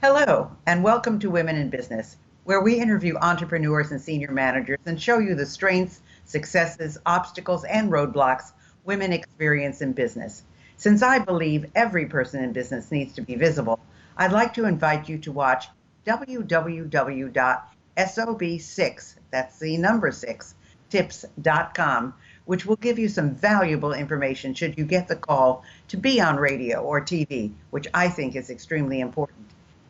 Hello, and welcome to Women in Business, where we interview entrepreneurs and senior managers and show you the strengths, successes, obstacles, and roadblocks women experience in business. Since I believe every person in business needs to be visible, I'd like to invite you to watch www.sob6, that's the number 6, tips.com, which will give you some valuable information should you get the call to be on radio or TV, which I think is extremely important.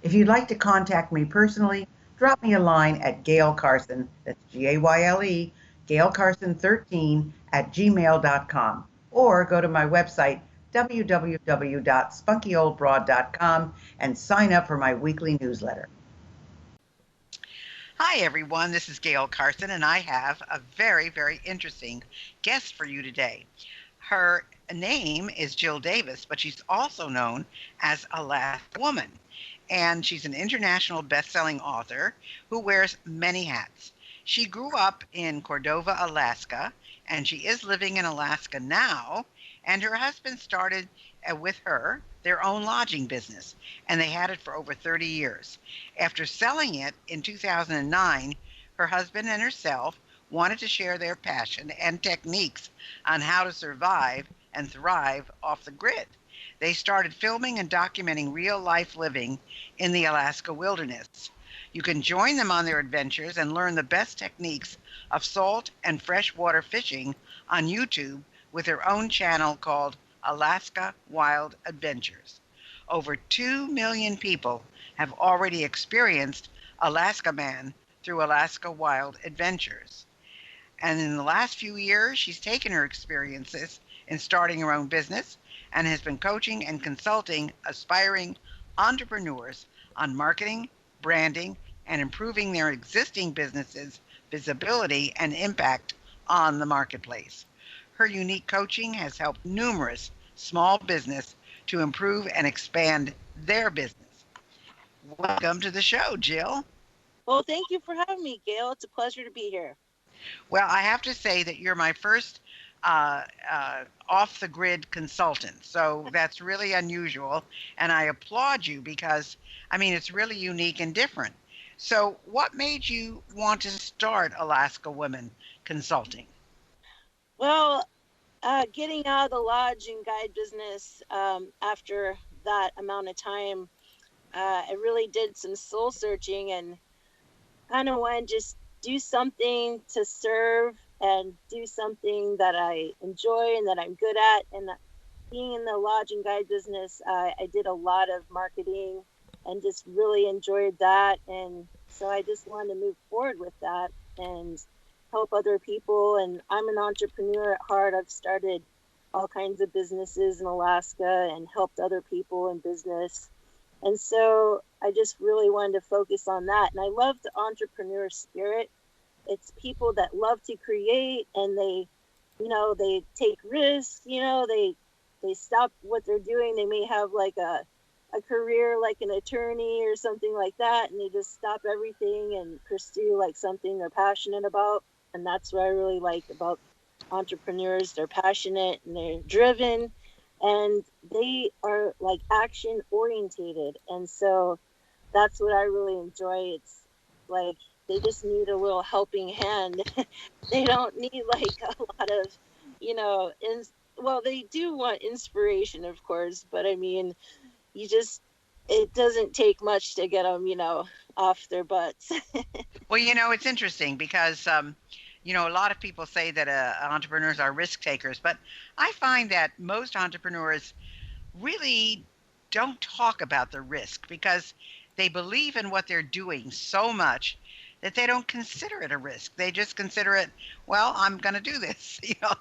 If you'd like to contact me personally, drop me a line at Gayle Carson, that's Gayle, Gayle Carson 13 at gmail.com, or go to my website, www.spunkyoldbroad.com, and sign up for my weekly newsletter. Hi, everyone. This is Gayle Carson, and I have a very, very interesting guest for you today. Her name is Jill Davis, but she's also known as Alaska Woman. And she's an international best-selling author who wears many hats. She grew up in Cordova, Alaska, and she is living in Alaska now. And her husband started with her their own lodging business, and they had it for over 30 years. After selling it in 2009, her husband and herself wanted to share their passion and techniques on how to survive and thrive off the grid. They started filming and documenting real-life living in the Alaska wilderness. You can join them on their adventures and learn the best techniques of salt and freshwater fishing on YouTube with their own channel called Alaska Wild Adventures. Over 2 million people have already experienced Alaska Man through Alaska Wild Adventures. And in the last few years, she's taken her experiences in starting her own business and has been coaching and consulting aspiring entrepreneurs on marketing, branding, and improving their existing businesses' visibility and impact on the marketplace. Her unique coaching has helped numerous small business to improve and expand their business. Welcome to the show, Jill. Well, thank you for having me, Gayle. It's a pleasure to be here. Well, I have to say that you're my first off-the-grid consultant, so that's really unusual, and I applaud you because, I mean, it's really unique and different. So what made you want to start Alaska Women Consulting? Well, getting out of the lodge and guide business after that amount of time, I really did some soul searching and kind of wanted to just do something to serve and do something that I enjoy and that I'm good at. And being in the lodge and guide business, I did a lot of marketing and just really enjoyed that. And so I just wanted to move forward with that and help other people. And I'm an entrepreneur at heart. I've started all kinds of businesses in Alaska and helped other people in business. And so I just really wanted to focus on that. And I love the entrepreneur spirit. It's people that love to create and they take risks, they stop what they're doing. They may have like a career like an attorney or something like that. And they just stop everything and pursue like something they're passionate about. And that's what I really like about entrepreneurs. They're passionate and they're driven and they are like action orientated. And so that's what I really enjoy. It's like, they just need a little helping hand. They don't need like a lot of, they do want inspiration, of course, but I mean, it doesn't take much to get them, off their butts. Well, it's interesting because, a lot of people say that entrepreneurs are risk takers, but I find that most entrepreneurs really don't talk about the risk because they believe in what they're doing so much that they don't consider it a risk. They just consider it, well, I'm going to do this.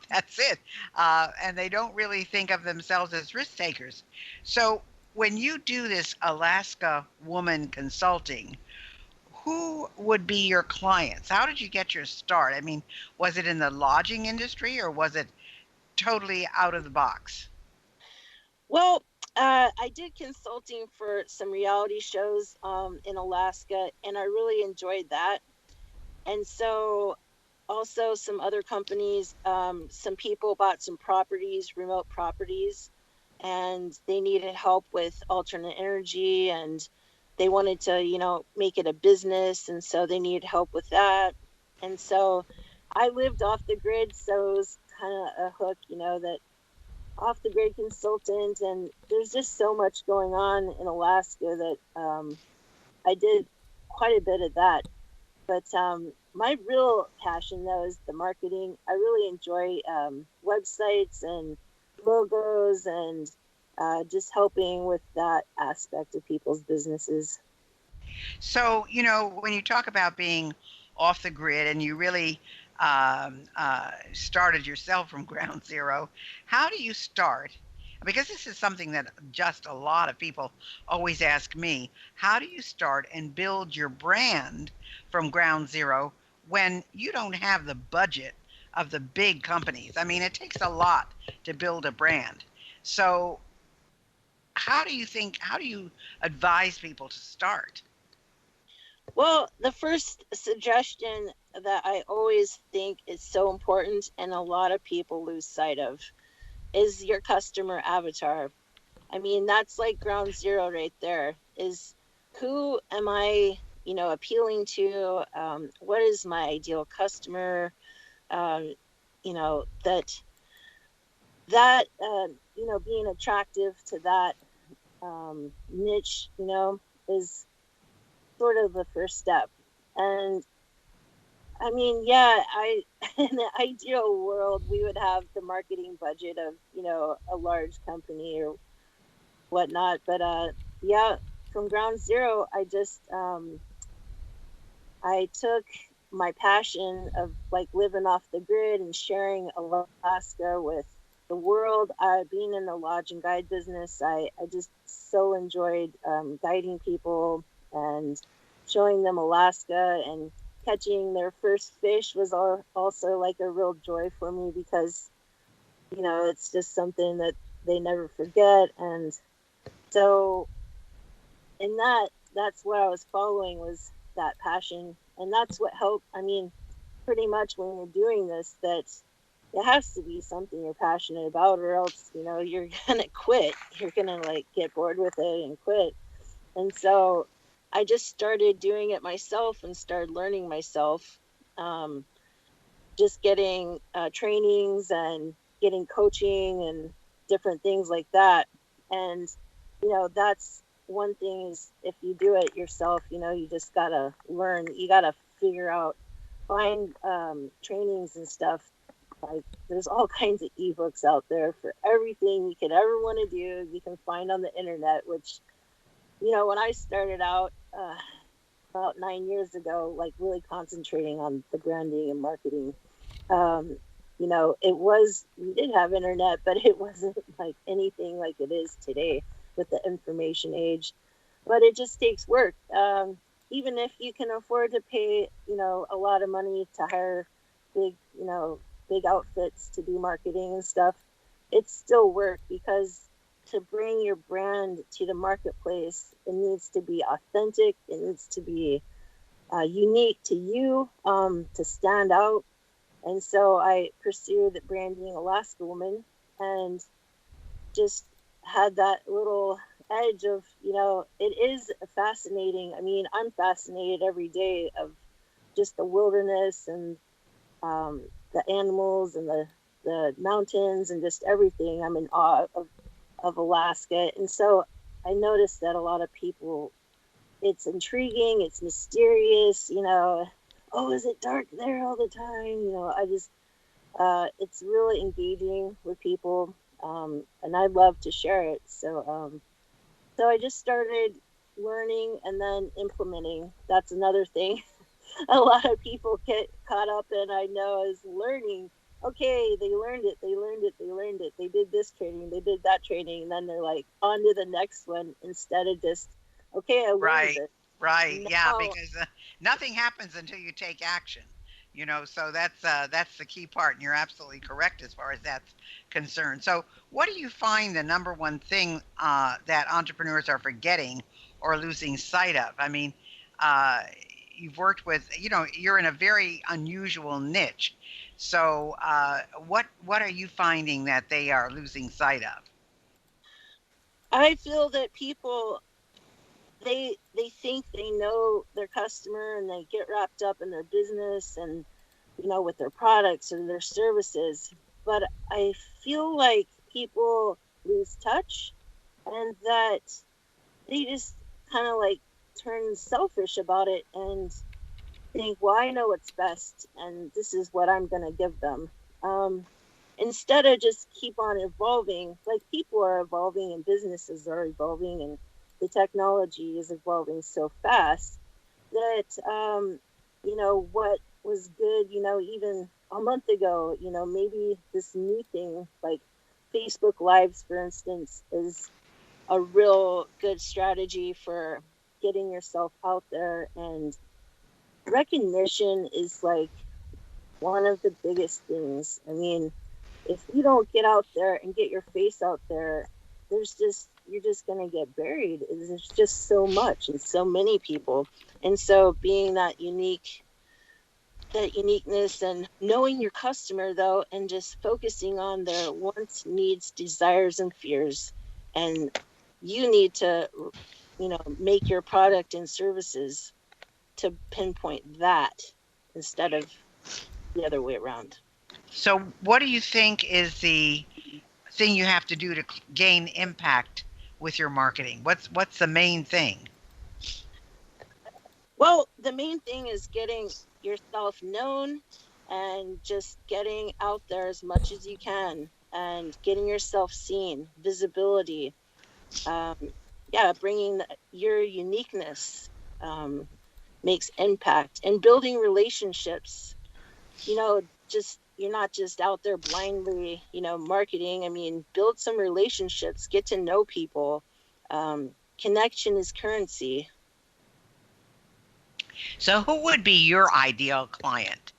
That's it. And they don't really think of themselves as risk takers. So when you do this Alaska Woman Consulting, who would be your clients? How did you get your start? I mean, was it in the lodging industry or was it totally out of the box? Well, I did consulting for some reality shows in Alaska, and I really enjoyed that. And so also some other companies, some people bought some properties, remote properties, and they needed help with alternate energy and they wanted to, make it a business, and so they needed help with that. And so I lived off the grid, so it was kind of a hook, that off the grid consultant. And there's just so much going on in Alaska that I did quite a bit of that. But my real passion, though, is the marketing. I really enjoy websites and logos and just helping with that aspect of people's businesses. So, when you talk about being off the grid and you really started yourself from ground zero, how do you start? Because this is something that just a lot of people always ask me. How do you start and build your brand from ground zero when you don't have the budget of the big companies? I mean, it takes a lot to build a brand. So, how do you advise people to start? Well, the first suggestion that I always think is so important and a lot of people lose sight of is your customer avatar. I mean, that's like ground zero right there. Is who am I, appealing to? What is my ideal customer? Um, that being attractive to that niche, is sort of the first step. And I mean, yeah, in the ideal world, we would have the marketing budget of, a large company or whatnot. But yeah, from ground zero, I took my passion of like living off the grid and sharing Alaska with the world. Being in the lodge and guide business, I just so enjoyed guiding people and showing them Alaska, and catching their first fish was also like a real joy for me, because it's just something that they never forget. And so in that's what I was following, was that passion. And that's what helped. I mean, pretty much when you're doing this, that it has to be something you're passionate about, or else, you're gonna quit. You're gonna like get bored with it and quit. And so I just started doing it myself and started learning myself, um, just getting trainings and getting coaching and different things like that. And that's one thing, is if you do it yourself, you just gotta learn. You gotta figure out, find trainings and stuff. Like, there's all kinds of ebooks out there for everything you could ever want to do. You can find on the internet, which, when I started out about 9 years ago, like really concentrating on the branding and marketing, um, we did have internet, but it wasn't like anything like it is today with the information age. But it just takes work. Even if you can afford to pay, a lot of money to hire big, big outfits to do marketing and stuff, it's still work, because to bring your brand to the marketplace, it needs to be authentic. It needs to be unique to you, to stand out. And so I pursued branding Alaska Woman, and just had that little edge of, it is fascinating. I mean, I'm fascinated every day of just the wilderness, and the animals, and the mountains, and just everything. I'm in awe of Alaska. And so I noticed that a lot of people, it's intriguing, it's mysterious, oh, is it dark there all the time? I just, it's really engaging with people, and I love to share it. So I just started learning and then implementing. That's another thing a lot of people get caught up in, I know, is learning. Okay, they learned it, they did this training, they did that training, and then they're like on to the next one, instead of just, okay, I learned Right, this. right, yeah, Now, because nothing happens until you take action, so that's the key part, and you're absolutely correct as far as that's concerned. So, what do you find the number one thing that entrepreneurs are forgetting or losing sight of? I mean, uh, you've worked with, you're in a very unusual niche. So, what are you finding that they are losing sight of? I feel that people they think they know their customer, and they get wrapped up in their business and, with their products or their services. But I feel like people lose touch, and that they just kind of like turn selfish about it and think, well, I know what's best, and this is what I'm going to give them. Um, Instead of just keep on evolving, like people are evolving and businesses are evolving and the technology is evolving so fast that, what was good, even a month ago, maybe this new thing like Facebook Lives, for instance, is a real good strategy for getting yourself out there. And recognition is like one of the biggest things. I mean, if you don't get out there and get your face out there, you're just going to get buried. There's just so much and so many people. And so being that uniqueness and knowing your customer though, and just focusing on their wants, needs, desires, and fears. And you need to, make your product and services to pinpoint that instead of the other way around. So, what do you think is the thing you have to do to gain impact with your marketing? What's the main thing? Well, the main thing is getting yourself known and just getting out there as much as you can and getting yourself seen, visibility. Um, yeah, bringing your uniqueness makes impact, and building relationships. Just you're not just out there blindly, marketing. I mean, build some relationships, get to know people. Connection is currency. So, who would be your ideal client?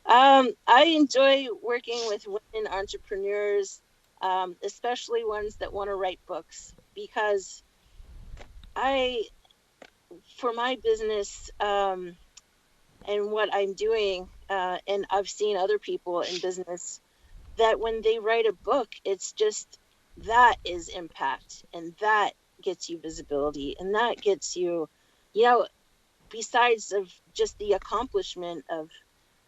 I enjoy working with women entrepreneurs, especially ones that want to write books, because I, for my business, and what I'm doing, and I've seen other people in business that when they write a book, it's just that is impact, and that gets you visibility, and that gets you, you know, besides of just the accomplishment of,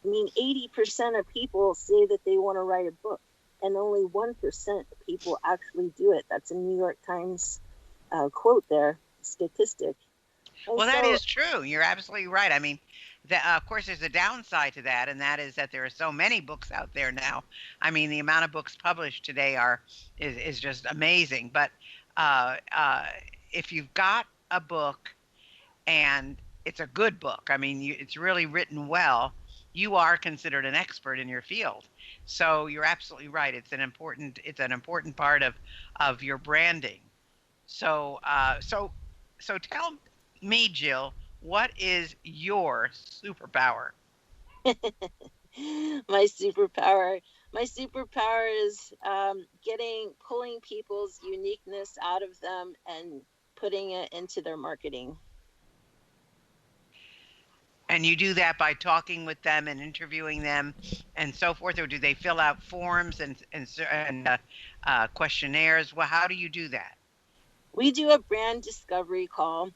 I mean, 80% of people say that they want to write a book, and only 1% of people actually do it. That's a New York Times quote there, statistic. And Well, that so, is true. You're absolutely right. I mean, of course, there's a downside to that, and that is that there are so many books out there now. I mean, the amount of books published today is just amazing. But uh, uh, if you've got a book and it's a good book, I mean, it's really written well, you are considered an expert in your field. So you're absolutely right. It's an important part of your branding. So, so tell me, Jill, what is your superpower? my superpower, my superpower is pulling people's uniqueness out of them and putting it into their marketing. And you do that by talking with them and interviewing them and so forth, or do they fill out forms and questionnaires? Well, how do you do that? We do a brand discovery call,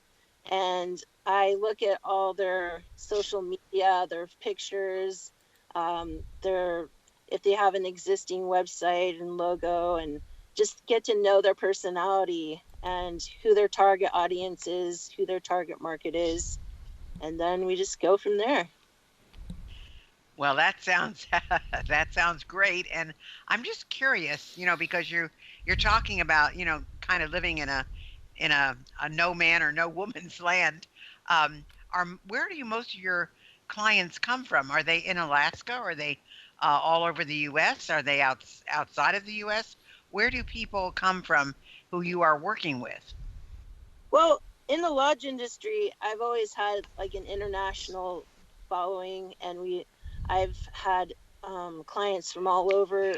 and I look at all their social media, their pictures, their if they have an existing website and logo, and just get to know their personality and who their target audience is, who their target market is, and then we just go from there. Well, that sounds that sounds great, and I'm just curious, because you're talking about, kind of living in a no man or no woman's land. Um, where do most of your clients come from? Are they in Alaska? Are they all over the U.S.? Are they outside of the U.S.? Where do people come from who you are working with? Well, in the lodge industry, I've always had like an international following, and I've had clients from all over.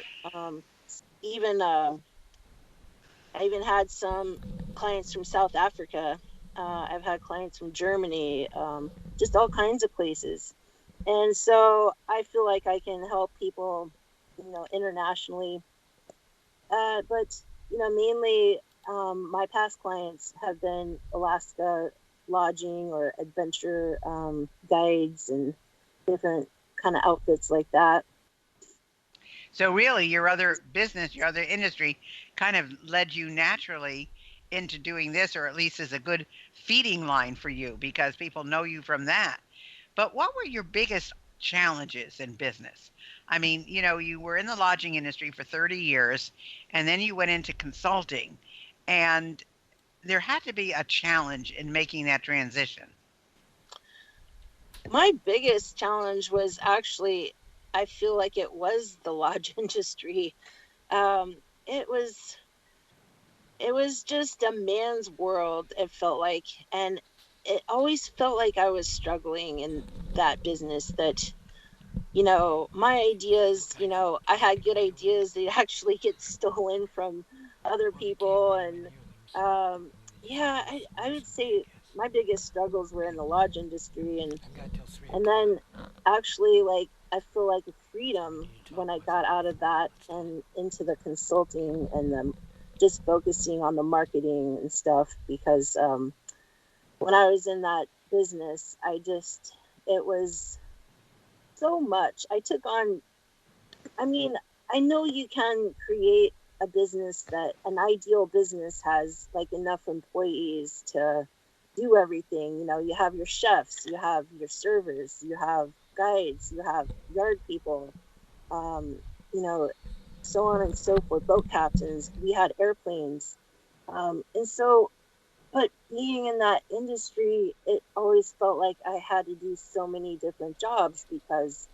Even I even had some clients from South Africa. I've had clients from Germany, just all kinds of places. And so I feel like I can help people, internationally. But mainly my past clients have been Alaska lodging or adventure guides and different kind of outfits like that. So really, your other business, your other industry, kind of led you naturally into doing this, or at least is a good feeding line for you because people know you from that. But what were your biggest challenges in business? I mean, you were in the lodging industry for 30 years, and then you went into consulting, and there had to be a challenge in making that transition. My biggest challenge was actually, I feel like it was the lodge industry. Um, it was it was just a man's world, it felt like, and it always felt like I was struggling in that business. That my ideas, I had good ideas, they actually get stolen from other people. And yeah, I would say my biggest struggles were in the lodge industry. And then actually, like, I feel like a freedom when I got out of that and into the consulting and just focusing on the marketing and stuff. Because when I was in that business, it was so much. I took on, I mean, I know you can create a business, that an ideal business has like enough employees to do everything. You have your chefs, you have your servers, you have guides, you have yard people, um, you know, so on and so forth, boat captains. We had airplanes. And so, but being in that industry, it always felt like I had to do so many different jobs because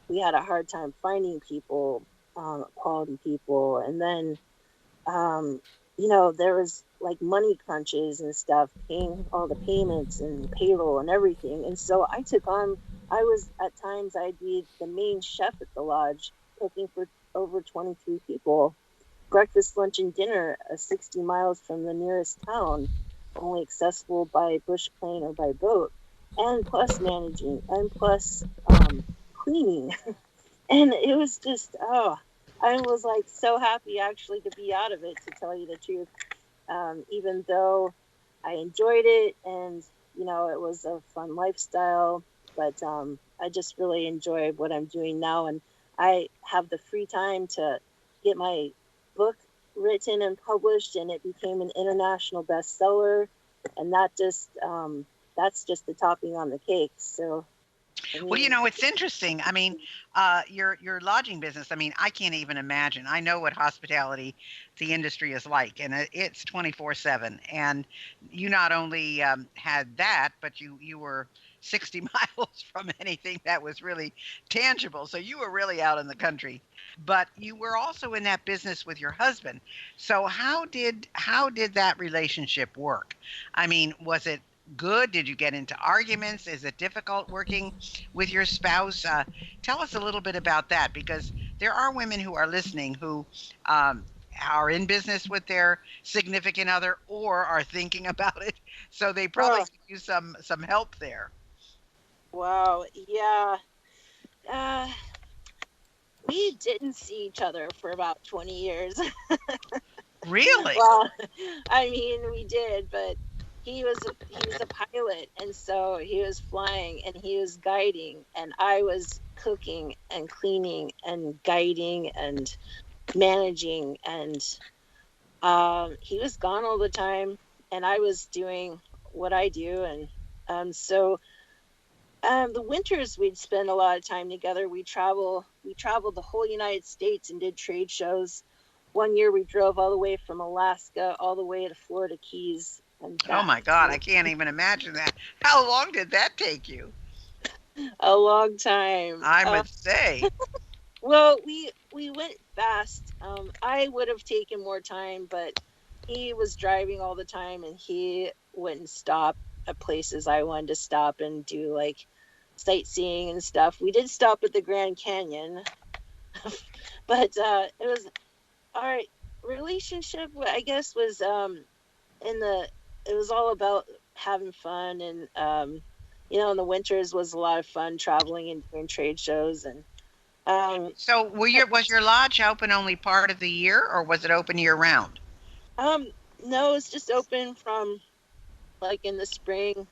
we had a hard time finding people, quality people. And then, um, there was like money crunches and stuff, paying all the payments and payroll and everything. And so I was at times, I'd be the main chef at the lodge, cooking for over 23 people, breakfast, lunch, and dinner, 60 miles from the nearest town, only accessible by bush plane or by boat, and plus managing, and plus cleaning. And it was just, oh, I was like so happy actually to be out of it, to tell you the truth. Even though I enjoyed it, and it was a fun lifestyle, but I just really enjoy what I'm doing now. And I have the free time to get my book written and published, and it became an international bestseller. And that's just the topping on the cake. So I Well, mean, it's interesting. I mean, your lodging business. I mean, I can't even imagine. I know what hospitality, the industry is like, and it's 24/7. And you not only had that, but you were 60 miles from anything that was really tangible. So you were really out in the country. But you were also in that business with your husband. So how did that relationship work? I mean, was it good? Did you get into arguments? Is it difficult working with your spouse? Tell us a little bit about that because there are women who are listening who are in business with their significant other or are thinking about it. So they probably oh could use some help there. wow, yeah. Uh, we didn't see each other for about 20 years. Really? Well, I mean, we did, but he was a pilot, and so he was flying and he was guiding, and I was cooking and cleaning and guiding and managing. And he was gone all the time, and I was doing what I do. And so the winters we'd spend a lot of time together. We traveled the whole United States and did trade shows. One year we drove all the way from Alaska all the way to Florida Keys and Oh back. my God, I can't even imagine that. How long did that take you? A long time. I must say. Well, we went fast. I would have taken more time, but he was driving all the time, and he wouldn't stop at places I wanted to stop and do, like, sightseeing and stuff. We did stop at the Grand Canyon, but it was our relationship, I guess, was in the it was all about having fun. And in the winters was a lot of fun traveling and doing trade shows. And um So was your lodge open only part of the year or was it open year round? um No, it's just open from like in the spring.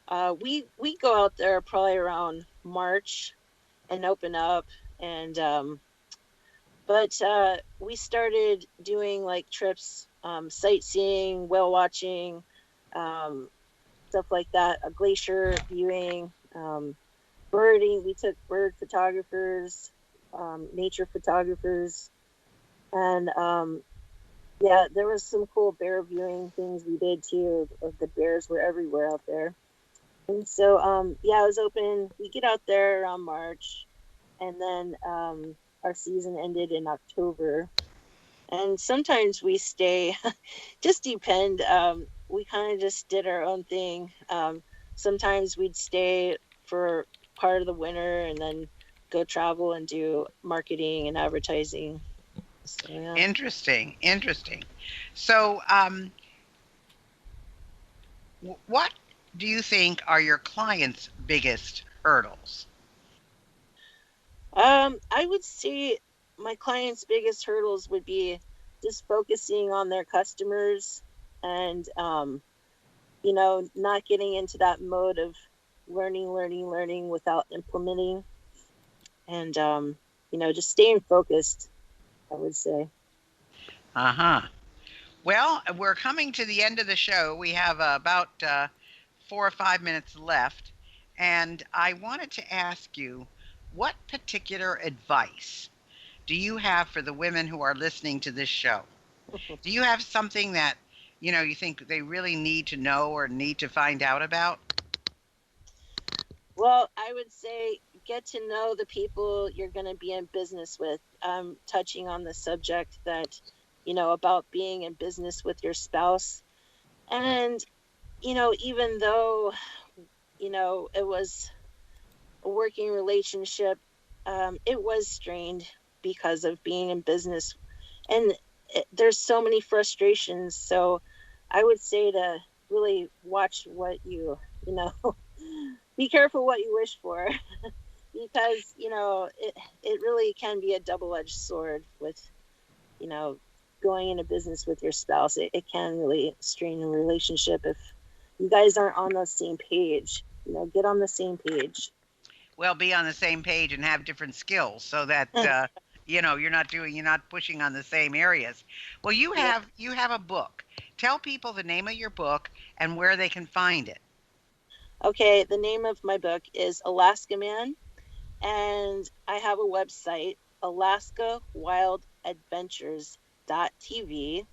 We go out there probably around March and open up, and but we started doing like trips, sightseeing, whale watching, um, stuff like that, a glacier viewing, birding. We took bird photographers, nature photographers, and yeah, there was some cool bear viewing things we did too. The bears were everywhere out there. And so, yeah, it was open. We get out there around March, and then our season ended in October. And sometimes we stay, just depend. We kind of just did our own thing. Sometimes we'd stay for part of the winter and then go travel and do marketing and advertising. So, yeah. Interesting, interesting. So, what do you think are your clients' biggest hurdles? I would say my clients' biggest hurdles would be just focusing on their customers and, not getting into that mode of learning without implementing and, just staying focused, I would say. Uh huh. Well, we're coming to the end of the show. We have about 4 or 5 minutes left. And I wanted to ask you, what particular advice do you have for the women who are listening to this show? Do you have something that, you think they really need to know or need to find out about? Well, I would say get to know the people you're going to be in business with. Touching on the subject that, about being in business with your spouse. And, even though, it was a working relationship, it was strained because of being in business. And there's so many frustrations. So I would say to really watch what be careful what you wish for because, it really can be a double-edged sword with, you know, going into business with your spouse. It can really strain a relationship if you guys aren't on the same page. Get on the same page. Well, be on the same page and have different skills so that you're not pushing on the same areas. Well, you Yeah. have a book. Tell people the name of your book and where they can find it. Okay, the name of my book is Alaska Man, and I have a website, alaskawildadventures.tv,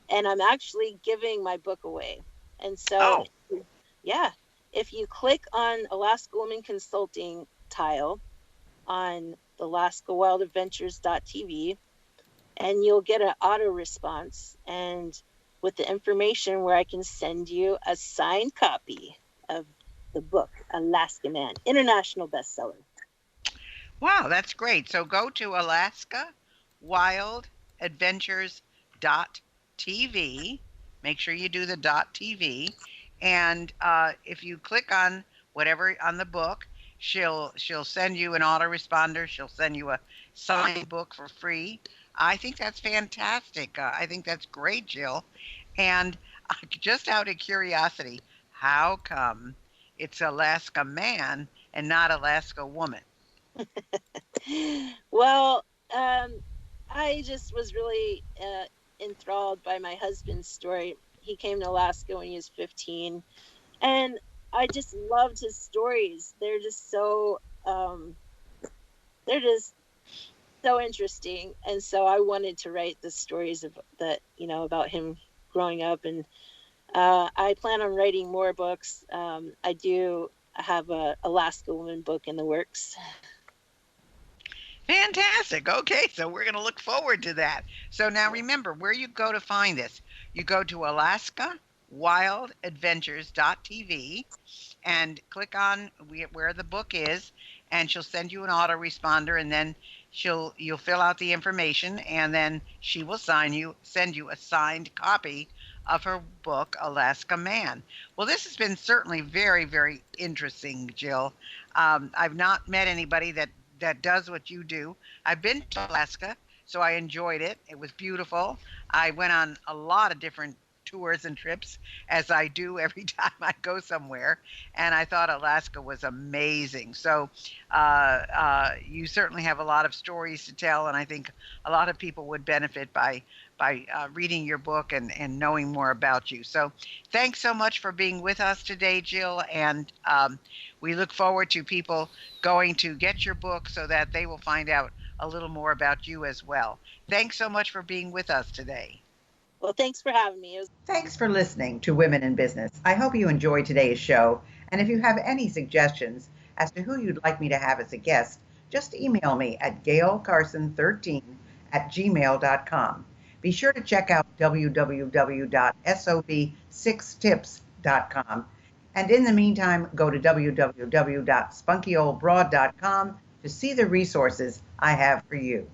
and I'm actually giving my book away. And so, Oh, yeah, if you click on Alaska Woman Consulting tile on the alaskawildadventures.tv, and you'll get an auto response and with the information where I can send you a signed copy of the book Alaska Man, international bestseller. wow, that's great. So go to Alaska Wild Adventures .tv. Make sure you do the .tv, and if you click on whatever on the book, she'll send you an autoresponder. She'll send you a signed book for free. I think that's fantastic. I think that's great, Jill. And just out of curiosity, how come it's Alaska Man and not Alaska Woman? Well, I just was really enthralled by my husband's story. He came to Alaska when he was 15, and I just loved his stories. They're just so interesting, and so I wanted to write the stories of that, about him growing up, and I plan on writing more books. I do have a Alaska Woman book in the works. Fantastic. Okay, so we're going to look forward to that. So now remember where you go to find this. You go to Alaska wildadventures.tv and click on where the book is, and she'll send you an autoresponder, and then you'll fill out the information, and then she will send you a signed copy of her book Alaska Man. Well, this has been certainly very, very interesting, Jill. I've not met anybody that does what you do. I've been to Alaska, so I enjoyed it. It was beautiful. I went on a lot of different tours and trips as I do every time I go somewhere. And I thought Alaska was amazing. So you certainly have a lot of stories to tell, and I think a lot of people would benefit by reading your book and knowing more about you. So thanks so much for being with us today, Jill. And we look forward to people going to get your book so that they will find out a little more about you as well. Thanks so much for being with us today. Well, thanks for having me. Thanks for listening to Women in Business. I hope you enjoyed today's show. And if you have any suggestions as to who you'd like me to have as a guest, just email me at gaylecarson13@gmail.com. Be sure to check out www.sob6tips.com. And in the meantime, go to www.spunkyoldbroad.com to see the resources I have for you.